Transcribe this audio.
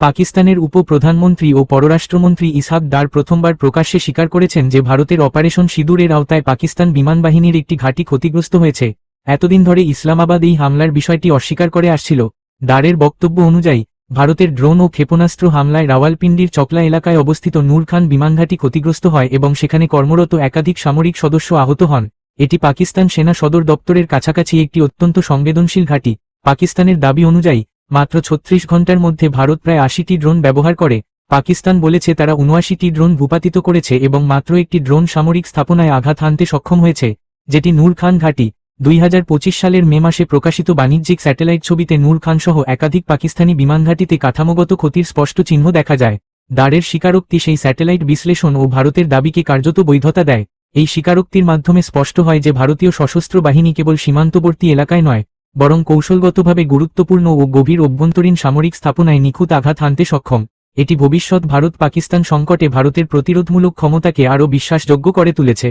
পাকিস্তানের উপ-প্রধানমন্ত্রী ও পররাষ্ট্রমন্ত্রী ইসহাক ডার প্রথমবার প্রকাশ্যে স্বীকার করেছেন যে ভারতের অপারেশন সিঁদুরের আওতায় পাকিস্তান বিমান বাহিনীর একটি ঘাঁটি ক্ষতিগ্রস্ত হয়েছে। এতদিন ধরে ইসলামাবাদ এই হামলার বিষয়টি অস্বীকার করে আসছিল। ডারের বক্তব্য অনুযায়ী, ভারতের ড্রোন ও ক্ষেপণাস্ত্র হামলায় রাওয়ালপিন্ডির চকলা এলাকায় অবস্থিত নূর খান বিমানঘাঁটি ক্ষতিগ্রস্ত হয় এবং সেখানে কর্মরত একাধিক সামরিক সদস্য আহত হন। এটি পাকিস্তান সেনা সদর দপ্তরের কাছাকাছি একটি অত্যন্ত সংবেদনশীল ঘাঁটি। পাকিস্তানের দাবি অনুযায়ী, মাত্র ৩৬ ঘণ্টার মধ্যে ভারত প্রায় ৮০টি ড্রোন ব্যবহার করে। পাকিস্তান বলেছে তারা ৭৯টি ড্রোন ভূপাতিত করেছে এবং মাত্র একটি ড্রোন সামরিক স্থাপনায় আঘাত হানতে সক্ষম হয়েছে, যেটি নূর খান ঘাঁটি। ২০২৫ সালের মে মাসে প্রকাশিত বাণিজ্যিক স্যাটেলাইট ছবিতে নূর খানসহ একাধিক পাকিস্তানি বিমানঘাঁটিতে কাঠামোগত ক্ষতির স্পষ্ট চিহ্ন দেখা যায়। ডারের স্বীকারোক্তি সেই স্যাটেলাইট বিশ্লেষণ ও ভারতের দাবিকে কার্যত বৈধতা দেয়। এই স্বীকারোক্তির মাধ্যমে স্পষ্ট হয় যে ভারতীয় সশস্ত্র বাহিনী কেবল সীমান্তবর্তী এলাকায় নয়, বরং কৌশলগতভাবে গুরুত্বপূর্ণ ও গভীর অভ্যন্তরীণ সামরিক স্থাপনায় নিখুঁত আঘাত হানতে সক্ষম। এটি ভবিষ্যৎ ভারত পাকিস্তান সংকটে ভারতের প্রতিরোধমূলক ক্ষমতাকে আরও বিশ্বাসযোগ্য করে তুলেছে।